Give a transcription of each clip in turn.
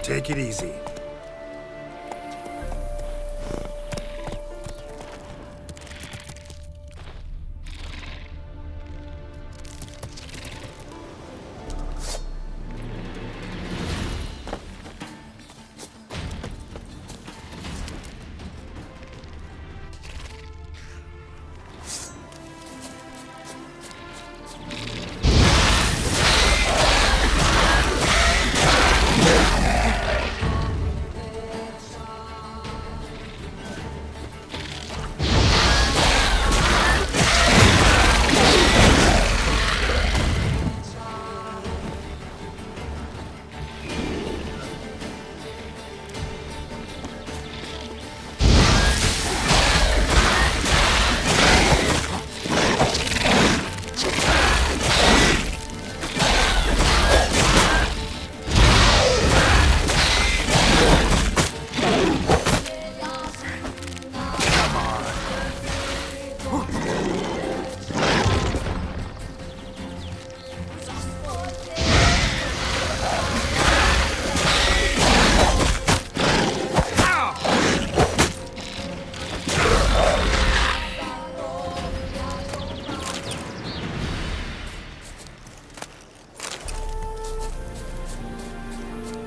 Take it easy.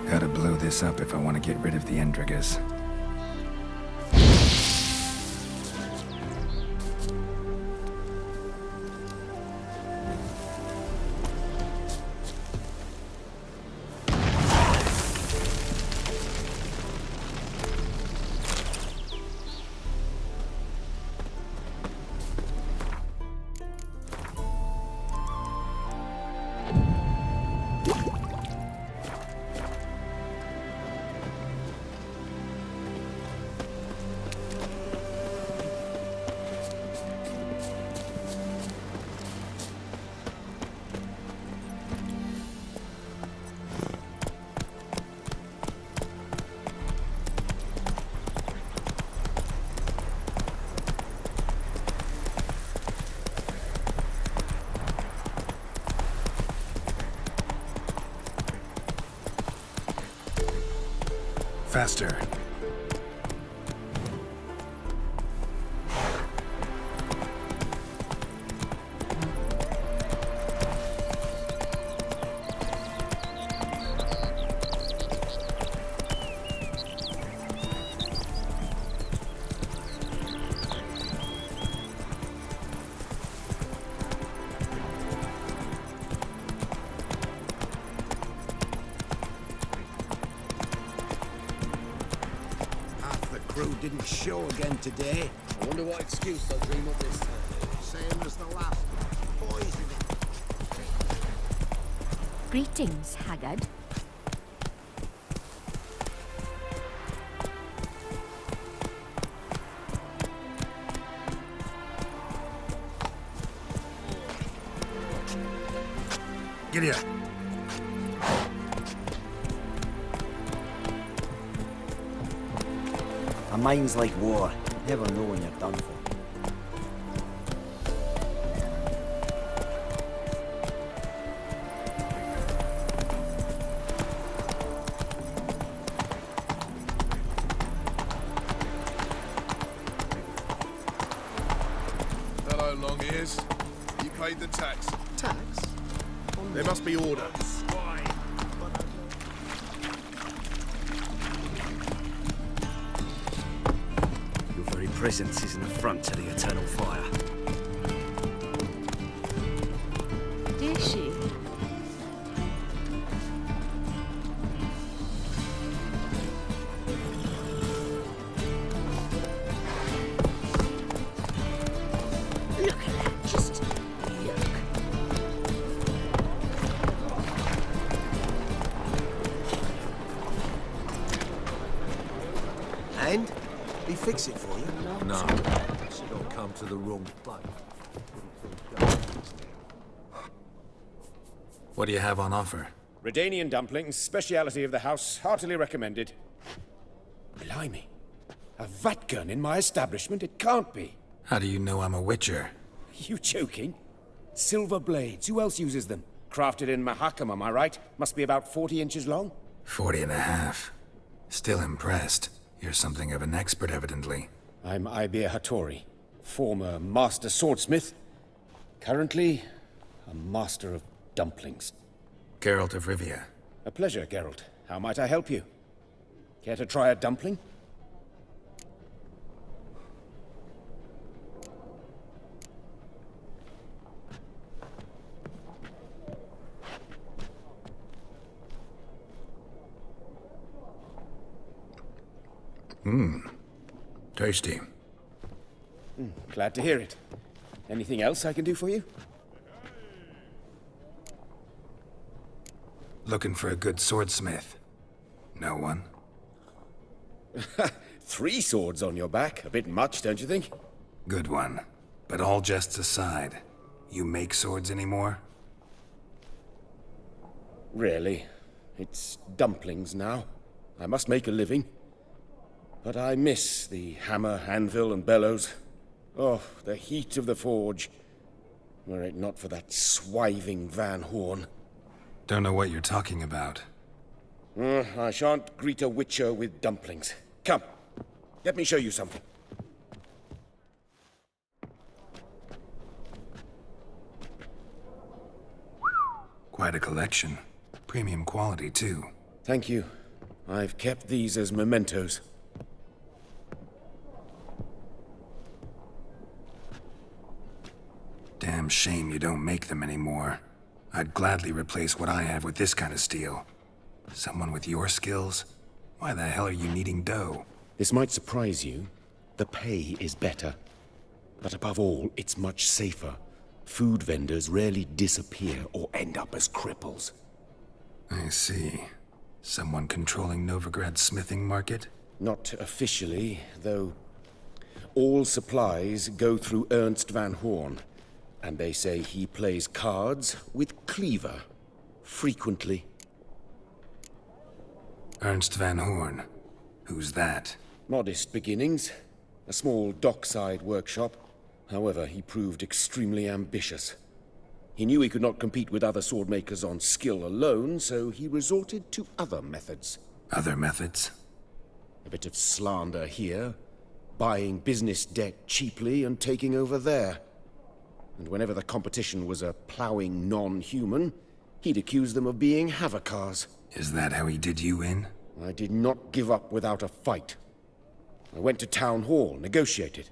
Gotta blow this up if I want to get rid of the Endriggers. Faster. Didn't show again today. I wonder what excuse they'll dream up this time. Same as the last. Poison it. Greetings, Haggard. Get here. A mind's like war. You never know when you're done for. Hello, long ears. You paid the tax. Tax? There must be order. Presence is an affront to the eternal fire. Did she? Look at that, just yuck. And? He fix it for you? No. Should have come to the wrong place. What do you have on offer? Redanian dumplings, speciality of the house, heartily recommended. Blimey. A vat gun in my establishment? It can't be. How do you know I'm a witcher? You joking? Silver blades, who else uses them? Crafted in Mahakam, am I right? Must be about 40 inches long? 40 and a half. Still impressed. You're something of an expert, evidently. I'm Ibir Hattori, former master swordsmith. Currently, a master of dumplings. Geralt of Rivia. A pleasure, Geralt. How might I help you? Care to try a dumpling? Tasty. Glad to hear it. Anything else I can do for you? Looking for a good swordsmith. No one? 3 swords on your back. A bit much, don't you think? Good one. But all jests aside, you make swords anymore? Really. It's dumplings now. I must make a living. But I miss the hammer, anvil, and bellows. Oh, the heat of the forge. Were it not for that swiving Van Horn. Don't know what you're talking about. I shan't greet a witcher with dumplings. Come, let me show you something. Quite a collection. Premium quality, too. Thank you. I've kept these as mementos. Damn shame you don't make them anymore. I'd gladly replace what I have with this kind of steel. Someone with your skills? Why the hell are you needing dough? This might surprise you. The pay is better. But above all, it's much safer. Food vendors rarely disappear or end up as cripples. I see. Someone controlling Novigrad's smithing market? Not officially, though. All supplies go through Ernst Van Horn. And they say he plays cards with Cleaver. Frequently. Ernst Van Horn. Who's that? Modest beginnings. A small dockside workshop. However, he proved extremely ambitious. He knew he could not compete with other swordmakers on skill alone, so he resorted to other methods. Other methods? A bit of slander here, buying business debt cheaply and taking over there. And whenever the competition was a plowing non-human, he'd accuse them of being Havocars. Is that how he did you in? I did not give up without a fight. I went to Town Hall, negotiated.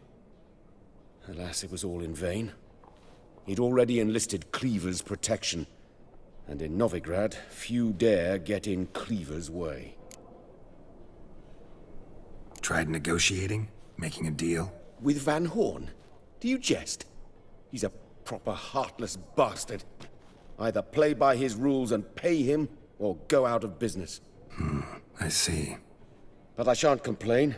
Alas, it was all in vain. He'd already enlisted Cleaver's protection, and in Novigrad, few dare get in Cleaver's way. Tried negotiating? Making a deal? With Van Horn? Do you jest? He's a proper heartless bastard. Either play by his rules and pay him, or go out of business. I see. But I shan't complain.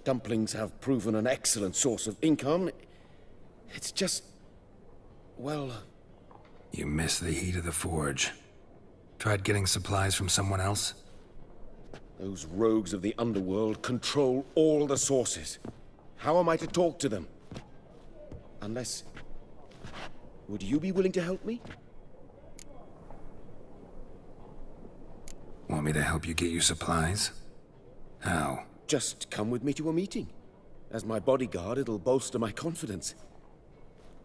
Dumplings have proven an excellent source of income. It's just... well... You miss the heat of the forge. Tried getting supplies from someone else? Those rogues of the underworld control all the sources. How am I to talk to them? Unless... Would you be willing to help me? Want me to help you get you supplies? How? Just come with me to a meeting. As my bodyguard, it'll bolster my confidence.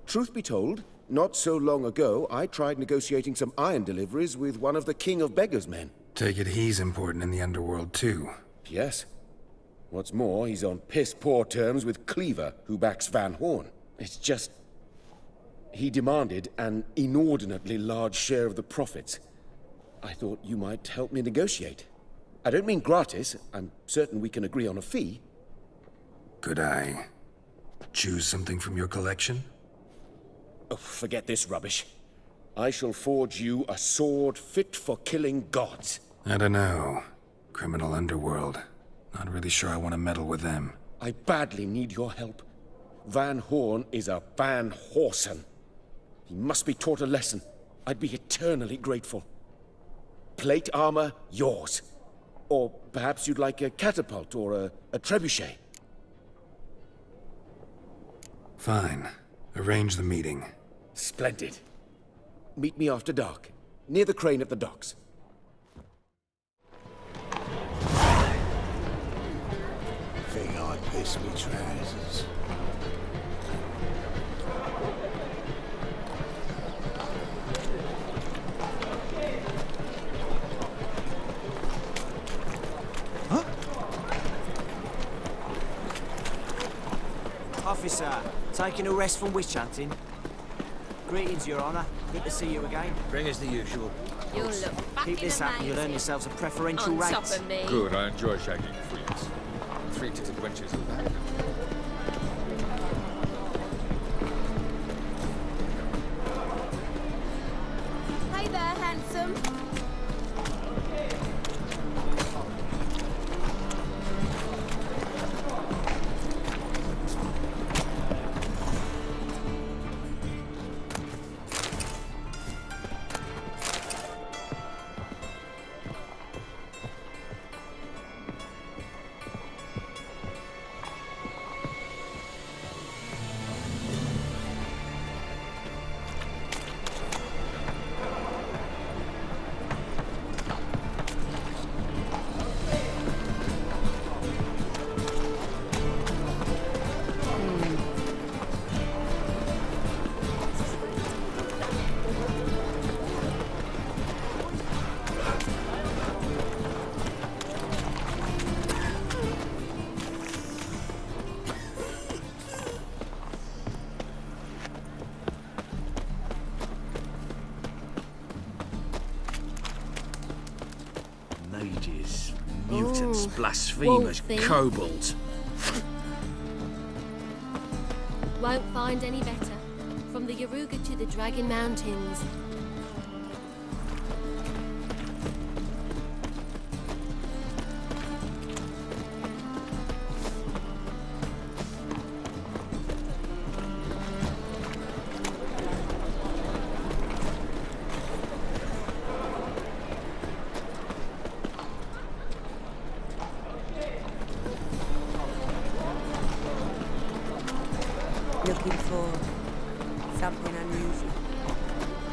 Truth be told, not so long ago, I tried negotiating some iron deliveries with one of the King of Beggars' men. Take it he's important in the underworld, too. Yes. What's more, he's on piss-poor terms with Cleaver, who backs Van Horn. It's just... he demanded an inordinately large share of the profits. I thought you might help me negotiate. I don't mean gratis. I'm certain we can agree on a fee. Could I choose something from your collection? Oh, forget this rubbish. I shall forge you a sword fit for killing gods. I don't know. Criminal underworld. Not really sure I want to meddle with them. I badly need your help. Van Horn is a Van Horsen. He must be taught a lesson. I'd be eternally grateful. Plate armor, yours. Or perhaps you'd like a catapult or a trebuchet. Fine. Arrange the meeting. Splendid. Meet me after dark, near the crane at the docks. piss me trousers. Officer, taking a rest from witch hunting. Greetings, Your Honour. Good to see you again. Bring us the usual. You'll look fucking Keep this up and you'll earn amazing. yourselves a preferential On rate. top of me. Good, I enjoy shagging freaks. 3-titted wenches at that. Hey there, handsome. Mages, mutants, Ooh, blasphemers, wolfie. kobolds. Won't find any better. From the Yaruga to the Dragon Mountains. Looking for something unusual.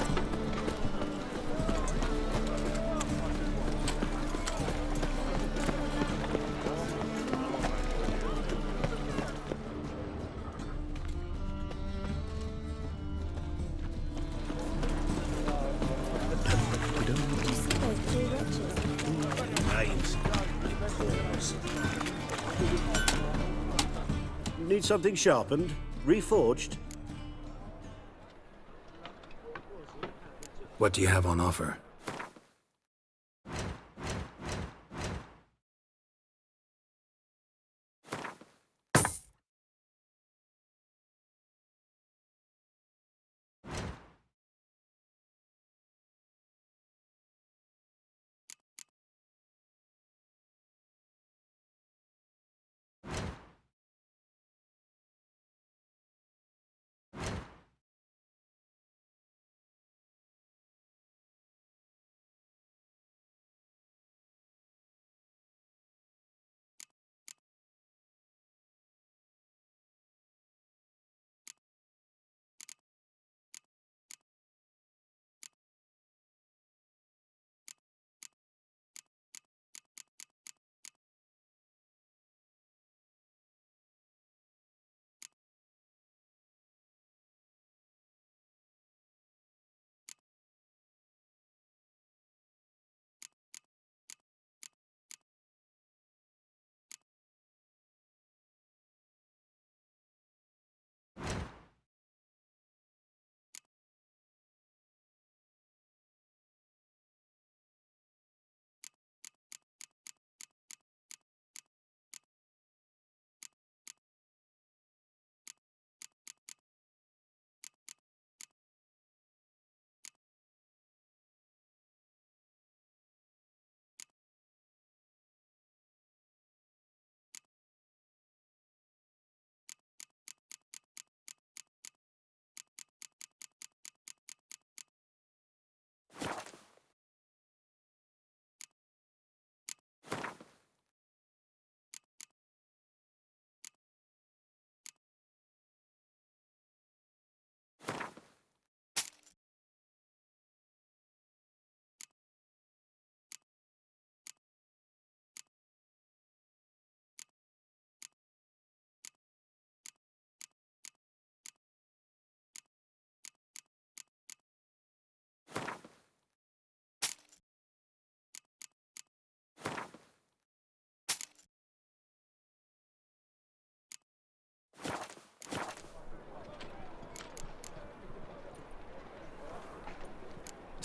Names. Paws. Need something sharpened? Reforged? What do you have on offer?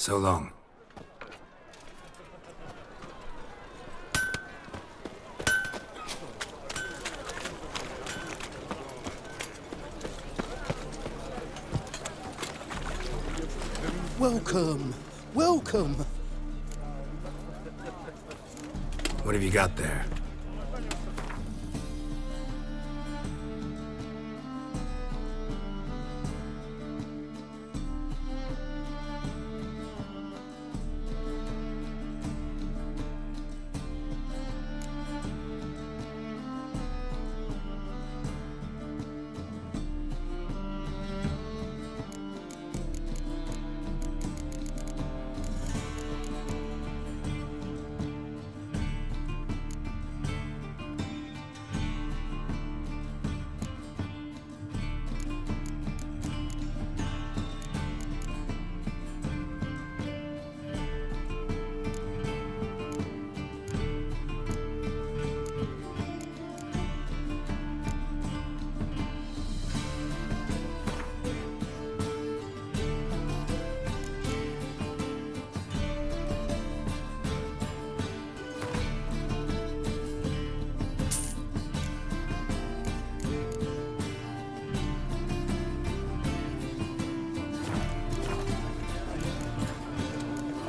So long. Welcome. Welcome. What have you got there?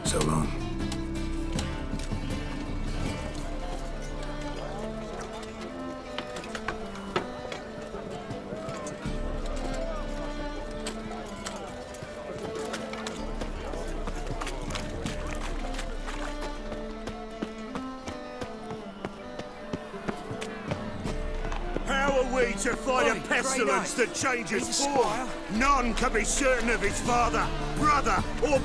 So long. How are we to fight a pestilence that changes form? None can be certain of his father, brother, or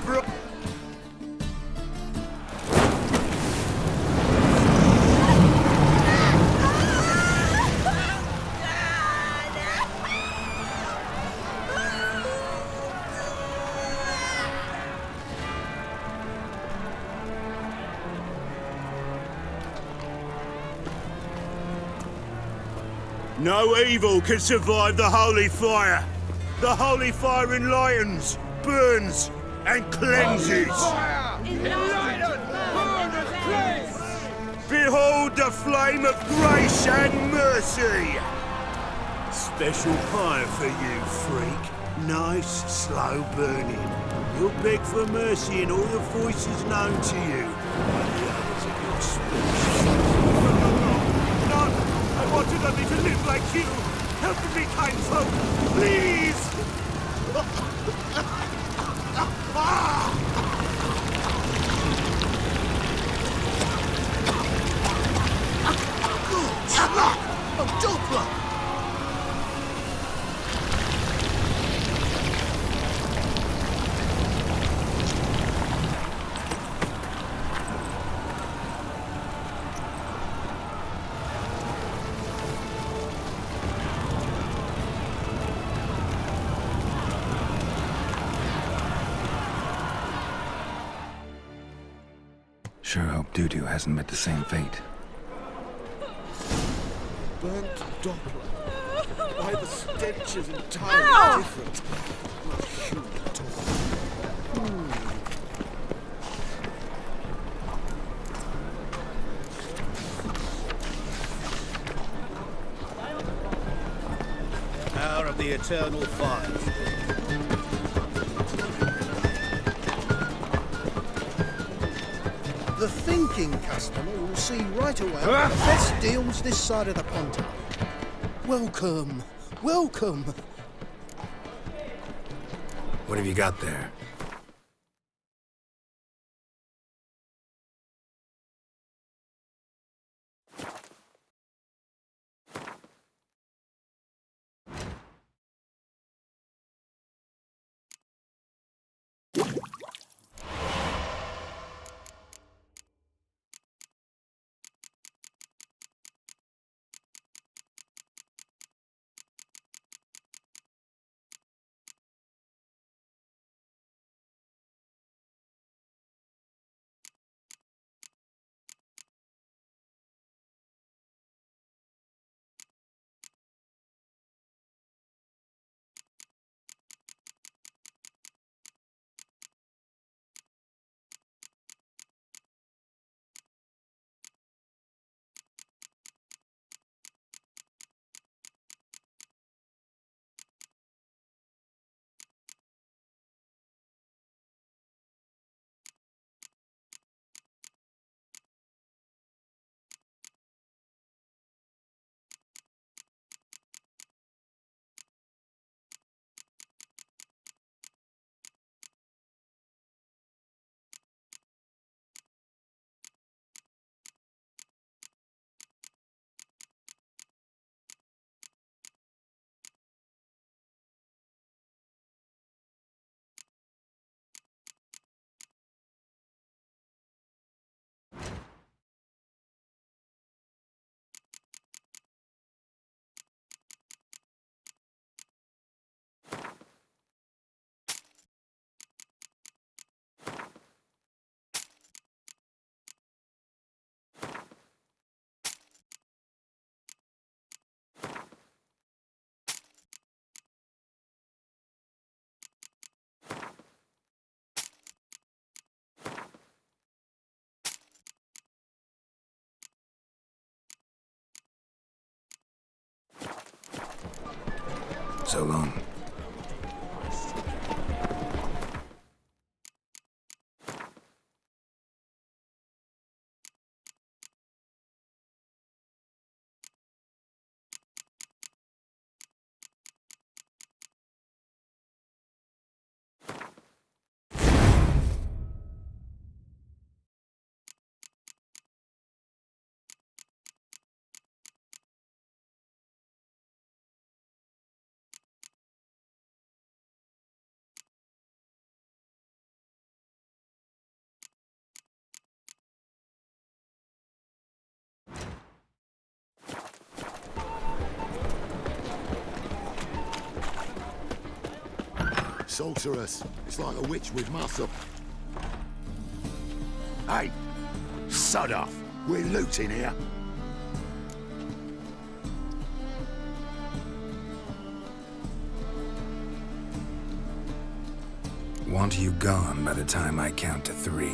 No evil can survive the holy fire. The holy fire enlightens, burns, and cleanses. Behold the flame of grace and mercy. Special fire for you, freak. Nice, slow burning. You'll beg for mercy in all the voices known to you. By the others of your species. No! I wanted only to live like you! Help me, kind folk! Please! A Doppler! Sure hope Doo-Doo hasn't met the same fate. Burnt Doppler. Why, the stench is entirely different. Not human at all. Power of the eternal fire. The thinking customer will see right away the best deals this side of the pond. Welcome. Welcome. What have you got there? So long. Sorceress. It's like a witch with muscle. Hey! Sod off! We're looting here. Want you gone by the time I count to 3.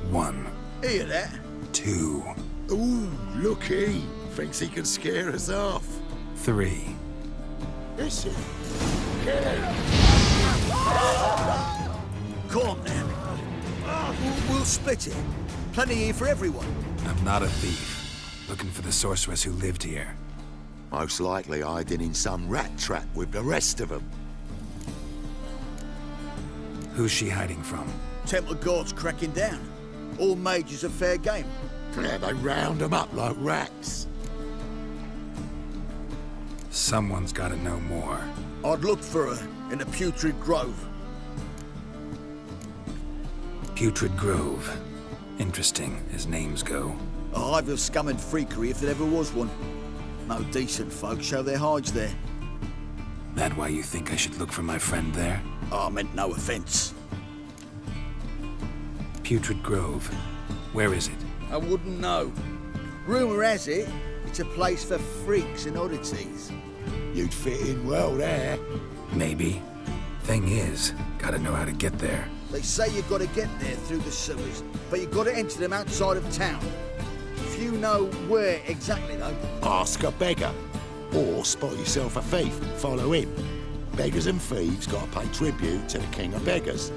1. Hear that? 2. Ooh, look he! Thinks he can scare us off. 3. Is it? Kill him! Come on, then. We'll split it. Plenty here for everyone. I'm not a thief. Looking for the sorceress who lived here. Most likely hiding in some rat trap with the rest of them. Who's she hiding from? Temple Guard's cracking down. All mages are fair game. Yeah, they round them up like rats. Someone's gotta know more. I'd look for her in the Putrid Grove. Putrid Grove. Interesting, as names go. A hive of scum and freakery if there ever was one. No decent folk show their hides there. That why you think I should look for my friend there? I meant no offence. Putrid Grove. Where is it? I wouldn't know. Rumour has it, it's a place for freaks and oddities. You'd fit in well there. Maybe. Thing is, gotta know how to get there. They say you've got to get there through the sewers, but you've got to enter them outside of town. Few know where exactly, though. Ask a beggar. Or spot yourself a thief and follow him. Beggars and thieves gotta pay tribute to the king of beggars.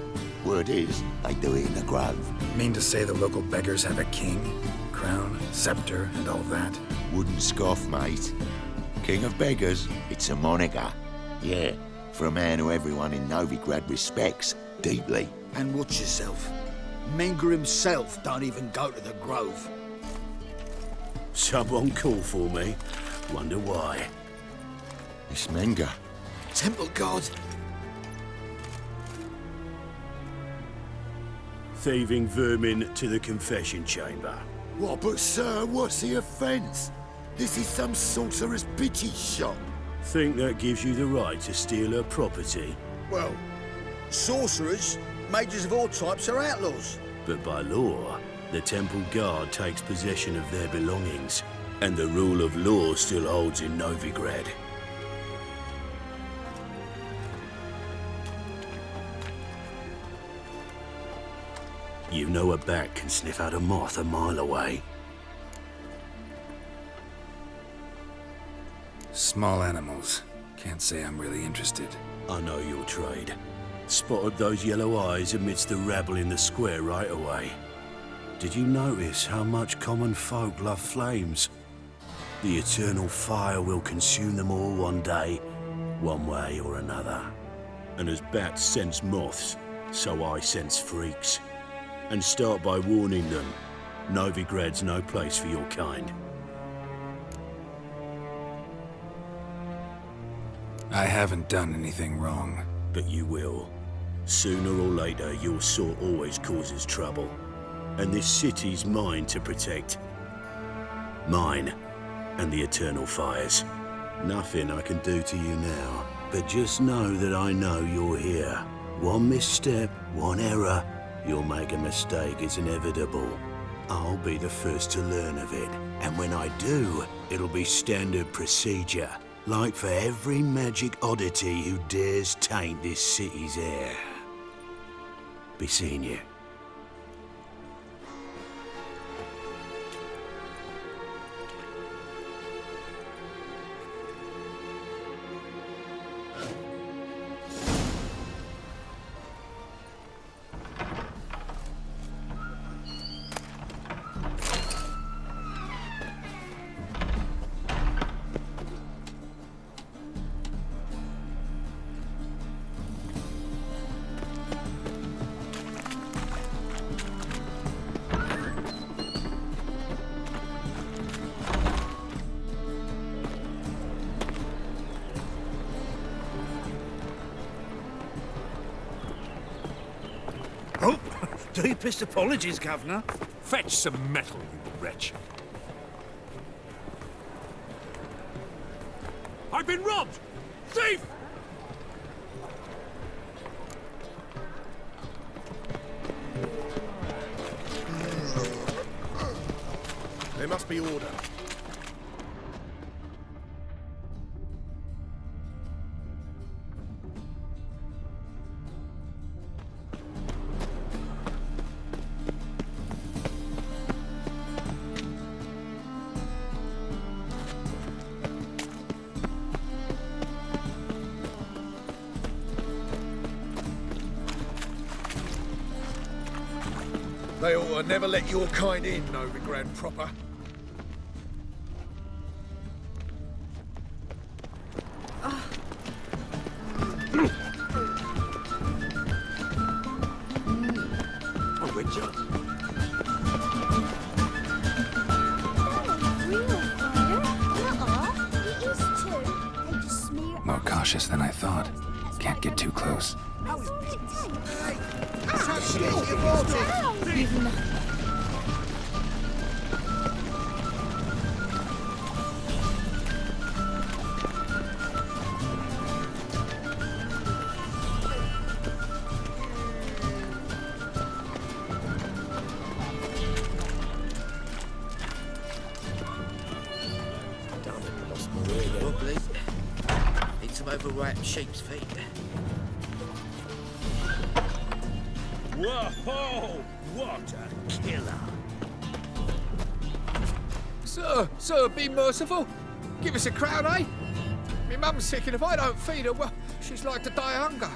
Word is, they do it in the grove. Mean to say the local beggars have a king, crown, scepter, and all that? Wouldn't scoff, mate. King of beggars, it's a moniker. Yeah, for a man who everyone in Novigrad respects deeply. And watch yourself. Menger himself don't even go to the grove. Someone call for me. Wonder why. It's Menger. Temple Guard. Thieving vermin to the confession chamber. What, but sir, what's the offence? This is some sorcerer's bitchy shop. Think that gives you the right to steal her property? Well, sorcerers, mages of all types are outlaws. But by law, the Temple Guard takes possession of their belongings, and the rule of law still holds in Novigrad. You know a bat can sniff out a moth a mile away. Small animals. Can't say I'm really interested. I know your trade. Spotted those yellow eyes amidst the rabble in the square right away. Did you notice how much common folk love flames? The eternal fire will consume them all one day, one way or another. And as bats sense moths, so I sense freaks. And start by warning them, Novigrad's no place for your kind. I haven't done anything wrong. But you will. Sooner or later, your sort always causes trouble. And this city's mine to protect. Mine and the eternal fires. Nothing I can do to you now, but just know that I know you're here. One misstep, one error, you'll make a mistake, it's inevitable. I'll be the first to learn of it, and when I do, it'll be standard procedure. Like for every magic oddity who dares taint this city's air. Be seeing you. Oh, deepest apologies, Governor. Fetch some metal, you wretch. I've been robbed! Thief! There must be order. They ought to never let your kind in, Nova Grand proper. Oh, Witcher. More cautious than I thought. Can't get too close. Wobbly. Need some overripe sheep's feet. Whoa! What a killer! Sir, be merciful. Give us a crown, eh? Me mum's sick, and if I don't feed her, well, she's like to die of hunger.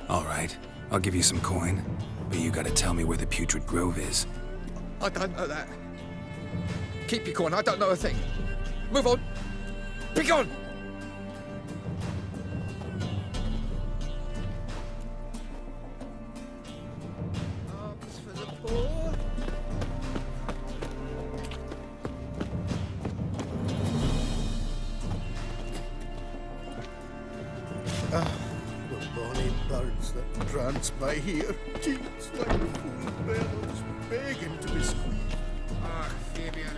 All right, I'll give you some coin, but you gotta tell me where the Putrid Grove is. I don't know that. Keep your coin, I don't know a thing. Move on. Be gone! Arms for the poor. The bonny birds that prance by here, cheeks like full bellows, begging to be squeezed. Ah, Fabian.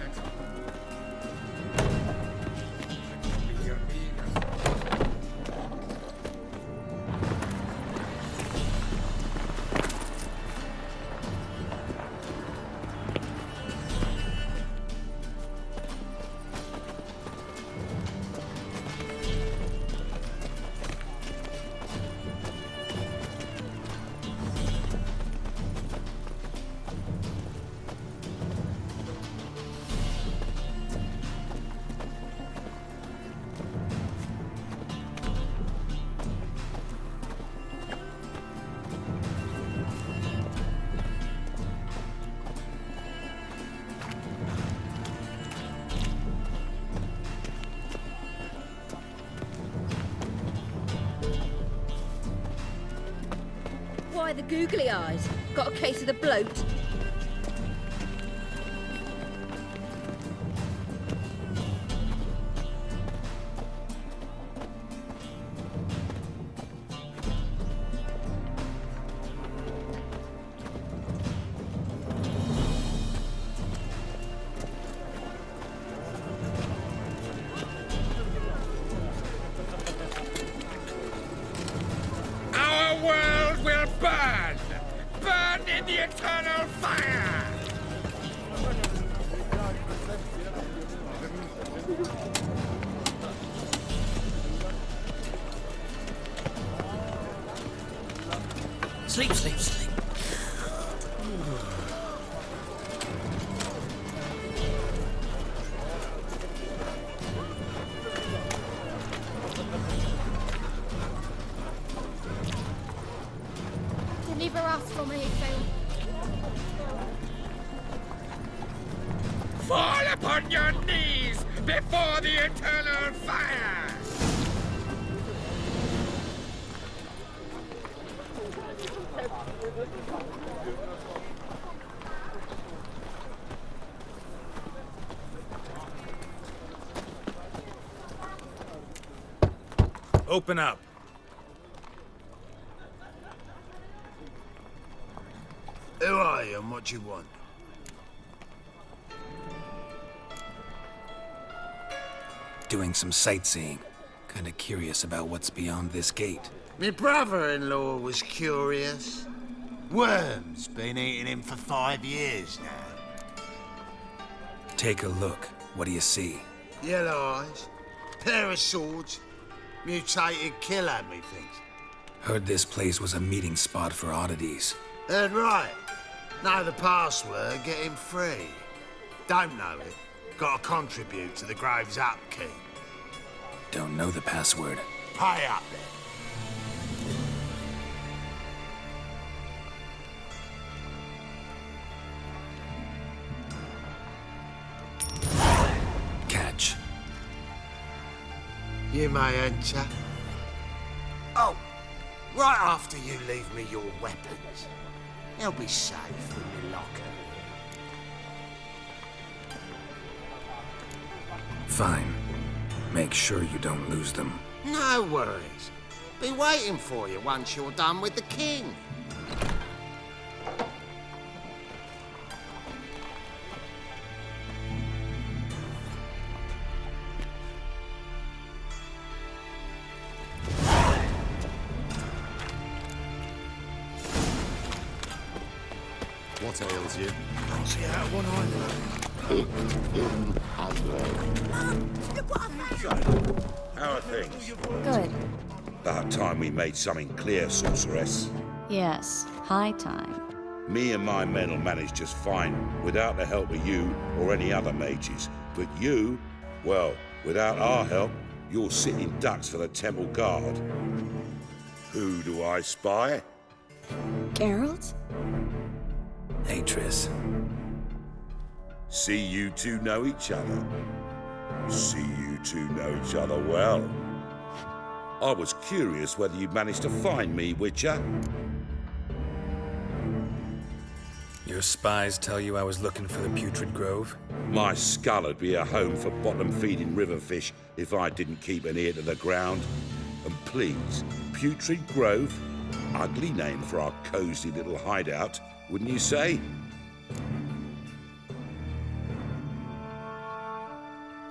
Why the googly eyes? Got a case of the bloat? Our world will burn! Burn in the eternal fire! Sleep, sleep, sleep. Deliver us from here, Phil. Fall upon your knees before the eternal fire! Open up. Who are you and what do you want? Doing some sightseeing. Kinda curious about what's beyond this gate. My brother-in-law was curious. Worms been eating him for 5 years now. Take a look. What do you see? Yellow eyes, pair of swords, mutated killer, methinks. Heard this place was a meeting spot for oddities. Heard right. Know the password, get him free. Don't know it, gotta contribute to the Grove's upkeep. Don't know the password. Pay up then. Catch. You may enter. Oh, right after you leave me your weapons. They'll be safe in the locker. Fine. Make sure you don't lose them. No worries. Be waiting for you once you're done with the king. What ails you? Can't see out one How are things? Good. About time we made something clear, sorceress. Yes, high time. Me and my men will manage just fine without the help of you or any other mages. But you, well, without our help, you're sitting ducks for the temple guard. Who do I spy? Geralt? Hey, Triss. See you two know each other. See you two know each other well. I was curious whether you'd managed to find me, Witcher. Your spies tell you I was looking for the Putrid Grove? My skull would be a home for bottom-feeding river fish if I didn't keep an ear to the ground. And please, Putrid Grove? Ugly name for our cozy little hideout, wouldn't you say?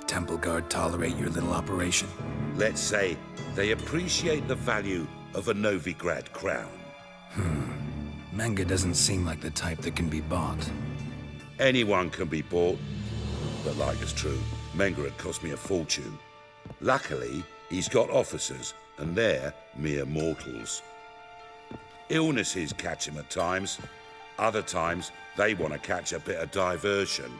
Temple Guard tolerate your little operation? Let's say they appreciate the value of a Novigrad crown. Manga doesn't seem like the type that can be bought. Anyone can be bought, but like it's true, Menga had cost me a fortune. Luckily, he's got officers, and they're mere mortals. Illnesses catch him at times. Other times, they want to catch a bit of diversion.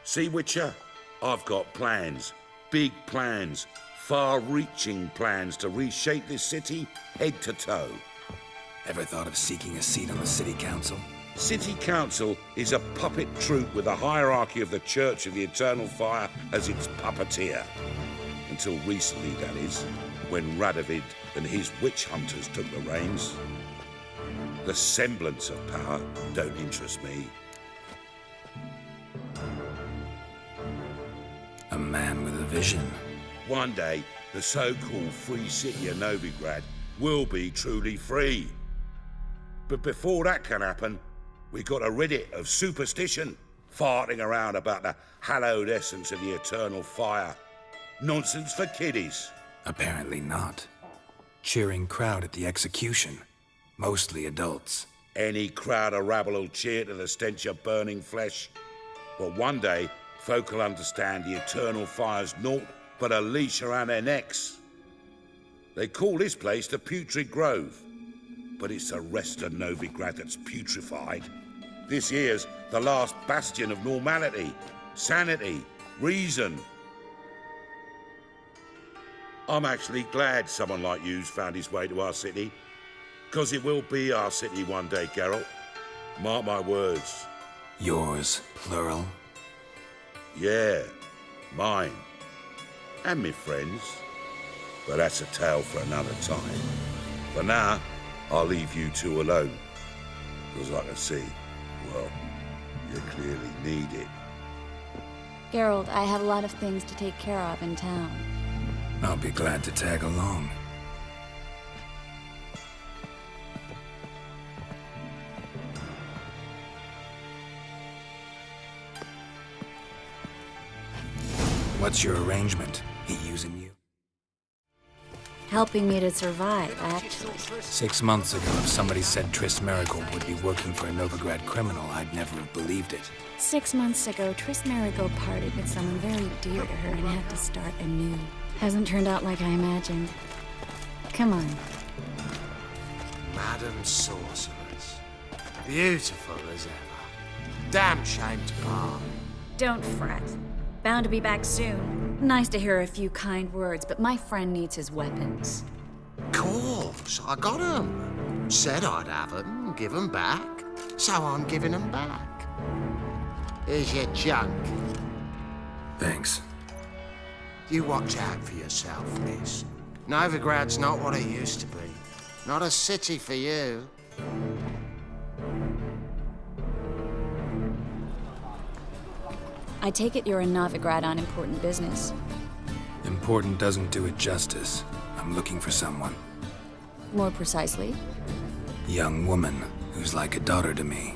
See, Witcher? I've got plans. Big plans. Far-reaching plans to reshape this city head to toe. Ever thought of seeking a seat on the city council? City council is a puppet troupe with the hierarchy of the Church of the Eternal Fire as its puppeteer. Until recently, that is, when Radovid and his witch hunters took the reins. The semblance of power don't interest me. A man with a vision. One day, the so-called free city of Novigrad will be truly free. But before that can happen, we got to rid it of superstition, farting around about the hallowed essence of the eternal fire. Nonsense for kiddies. Apparently not. Cheering crowd at the execution. Mostly adults. Any crowd of rabble will cheer to the stench of burning flesh. But one day, folk will understand the eternal fire's naught but a leash around their necks. They call this place the Putrid Grove, but it's the rest of Novigrad that's putrefied. This here's the last bastion of normality, sanity, reason. I'm actually glad someone like you's found his way to our city, because it will be our city one day, Geralt. Mark my words. Yours, plural? Yeah, mine. And me friends. But that's a tale for another time. For now, I'll leave you two alone. Because I can see, well, you clearly need it. Geralt, I have a lot of things to take care of in town. I'll be glad to tag along. What's your arrangement? He using you? Helping me to survive, actually. 6 months ago, if somebody said Triss Merigold would be working for a Novigrad criminal, I'd never have believed it. 6 months ago, Triss Merigold parted with someone very dear to her and had to start anew. Hasn't turned out like I imagined. Come on. Madam Sorceress. Beautiful as ever. Damn shame to part. Don't fret. Bound to be back soon. Nice to hear a few kind words, but my friend needs his weapons. Course, I got 'em. Said I'd have 'em, give 'em back. So I'm giving 'em back. Here's your junk. Thanks. You watch out for yourself, miss. Novigrad's not what it used to be. Not a city for you. I take it you're in Novigrad on important business. Important doesn't do it justice. I'm looking for someone. More precisely? Young woman who's like a daughter to me.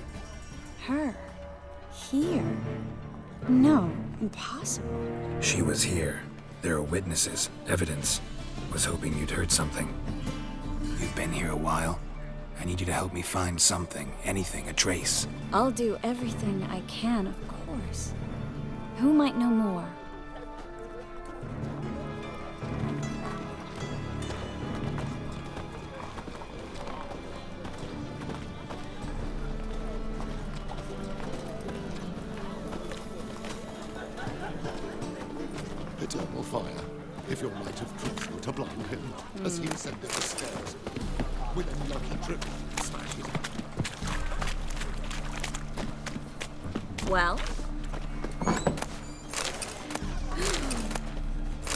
Her? Here? No, impossible. She was here. There are witnesses, evidence. Was hoping you'd heard something. You've been here a while. I need you to help me find something, anything, a trace. I'll do everything I can, of course. Who might know more? Eternal fire. If your light of truth were to blind him, as he ascended the stairs, with a lucky trip, smash it. Well?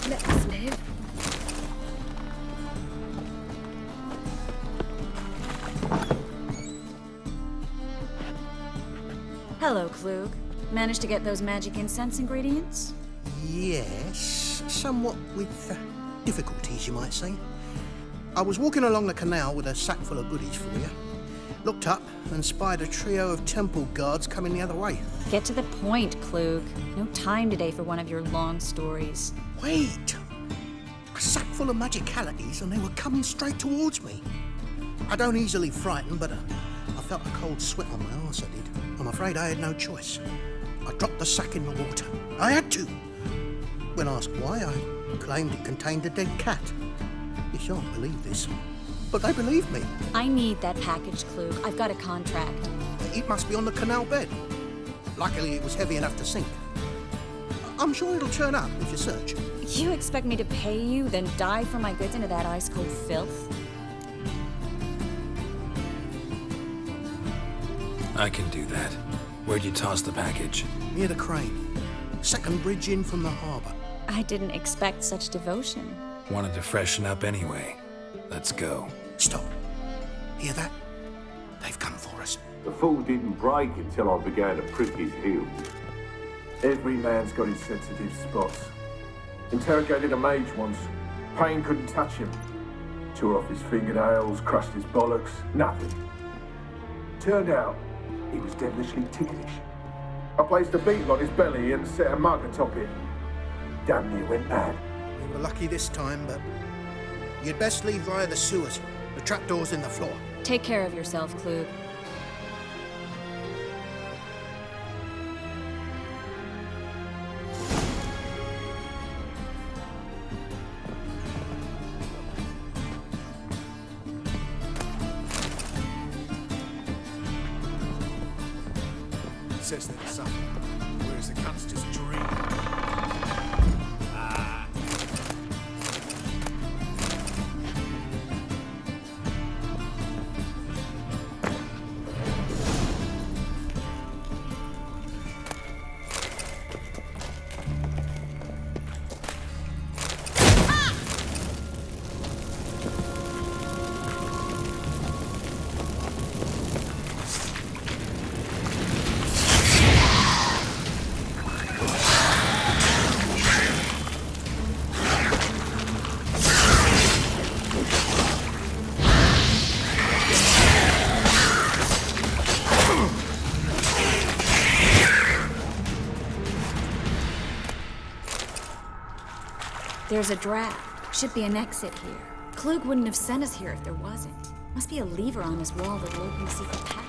Let's live. Hello, Klug. Managed to get those magic incense ingredients? Yes, somewhat with difficulties, you might say. I was walking along the canal with a sack full of goodies for you. Looked up and spied a trio of temple guards coming the other way. Get to the point, Klug. No time today for one of your long stories. Wait! A sack full of magicalities and they were coming straight towards me. I don't easily frighten, but I felt a cold sweat on my arse, I did. I'm afraid I had no choice. I dropped the sack in the water. I had to. When asked why, I claimed it contained a dead cat. You shan't believe this, but they believed me. I need that package, Klug. I've got a contract. It must be on the canal bed. Luckily, it was heavy enough to sink. I'm sure it'll turn up if you search. You expect me to pay you, then dive for my goods into that ice-cold filth? I can do that. Where'd you toss the package? Near the crane. Second bridge in from the harbour. I didn't expect such devotion. Wanted to freshen up anyway. Let's go. Stop. Hear that? They've come for us. The fall didn't break until I began to prick his heels. Every man's got his sensitive spots. Interrogated a mage once. Pain couldn't touch him. Tore off his fingernails, crushed his bollocks, nothing. Turned out, he was devilishly ticklish. I placed a beetle on his belly and set a mug atop it. Damn near went mad. We were lucky this time, but you'd best leave via the sewers. The trapdoor's in the floor. Take care of yourself, Klug. Says there's something, whereas the cunt's just dreaming. There's a draft. Should be an exit here. Klug wouldn't have sent us here if there wasn't. Must be a lever on this wall that'll open the secret passage.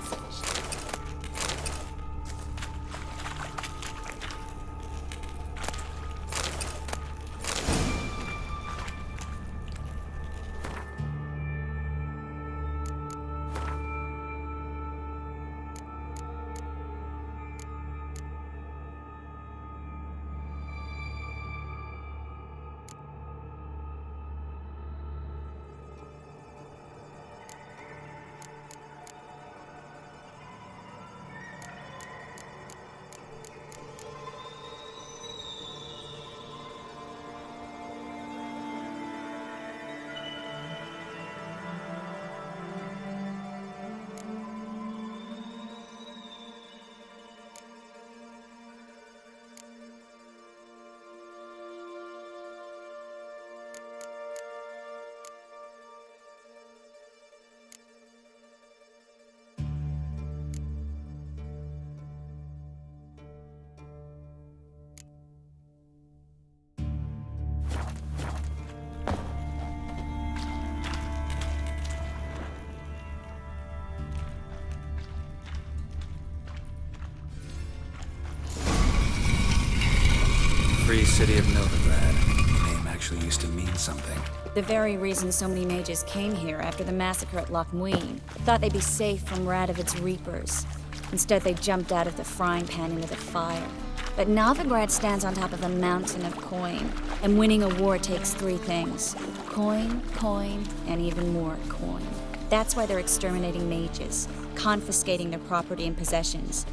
Free city of Novigrad. The name actually used to mean something. The very reason so many mages came here after the massacre at Loch Muin. Thought they'd be safe from Radovid's reapers. Instead, they jumped out of the frying pan into the fire. But Novigrad stands on top of a mountain of coin, and winning a war takes three things. Coin, coin, and even more coin. That's why they're exterminating mages, confiscating their property and possessions.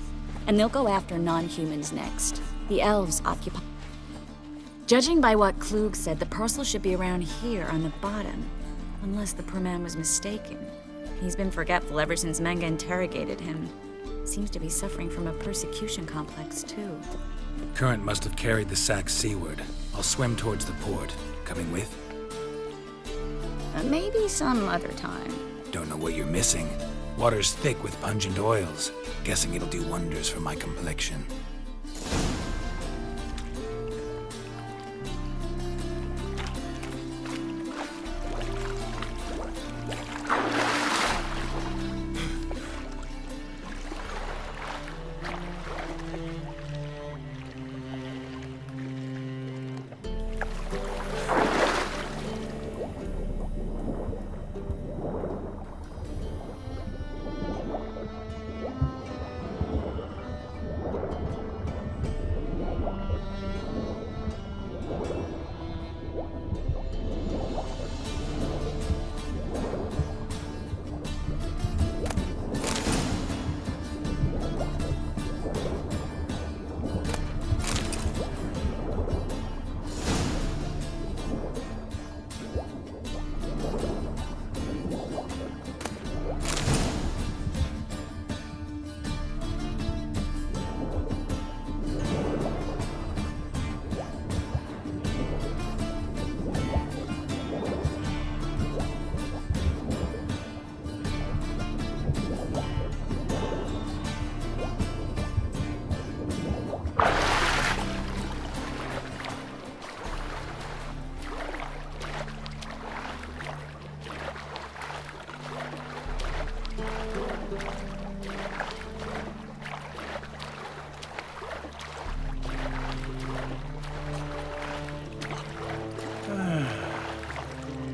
And they'll go after non-humans next. The elves occupy... Judging by what Klug said, the parcel should be around here on the bottom. Unless the poor man was mistaken. He's been forgetful ever since Manga interrogated him. Seems to be suffering from a persecution complex, too. Current must have carried the sack seaward. I'll swim towards the port. Coming with? Maybe some other time. Don't know what you're missing. Water's thick with pungent oils. Guessing it'll do wonders for my complexion.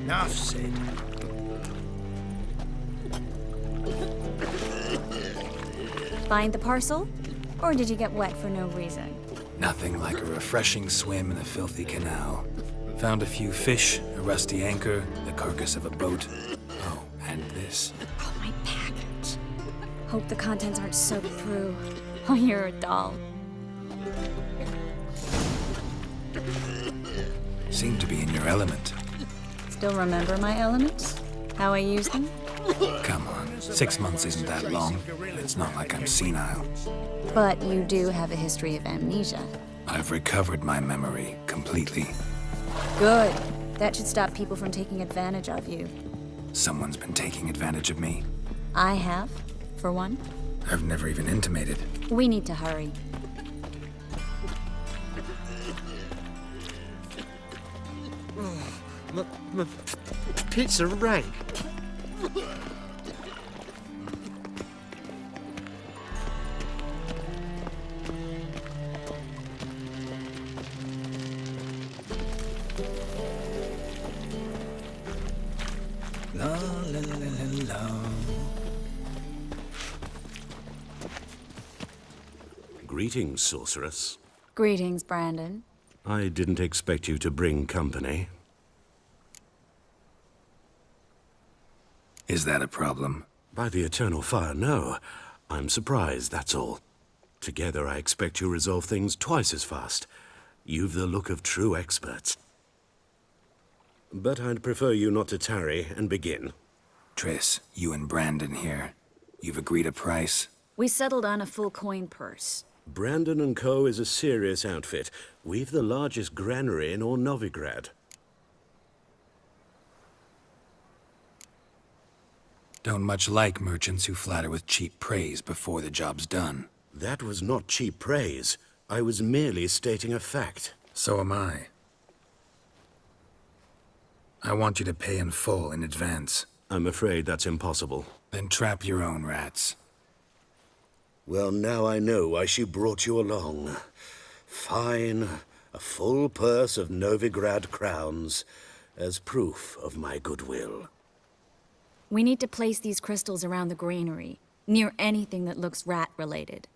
Enough said. Find the parcel? Or did you get wet for no reason? Nothing like a refreshing swim in a filthy canal. Found a few fish, a rusty anchor, the carcass of a boat. Oh, and this. Oh, my package. Hope the contents aren't soaked through. Oh, you're a doll. Seem to be in your element. Still remember my elements? How I use them? Come on, 6 months isn't that long. It's not like I'm senile. But you do have a history of amnesia. I've recovered my memory completely. Good. That should stop people from taking advantage of you. Someone's been taking advantage of me. I have, for one. I've never even intimated. We need to hurry. pizza rank. La la la la la. Greetings, sorceress. Greetings, Brandon. I didn't expect you to bring company. Is that a problem? By the eternal fire, no. I'm surprised, that's all. Together, I expect you resolve things twice as fast. You've the look of true experts. But I'd prefer you not to tarry and begin. Triss, you and Brandon here. You've agreed a price? We settled on a full coin purse. Brandon & Co. is a serious outfit. We've the largest granary in all Novigrad. Don't much like merchants who flatter with cheap praise before the job's done. That was not cheap praise. I was merely stating a fact. So am I. I want you to pay in full in advance. I'm afraid that's impossible. Then trap your own rats. Well, now I know why she brought you along. Fine. A full purse of Novigrad crowns as proof of my goodwill. We need to place these crystals around the granary, near anything that looks rat-related.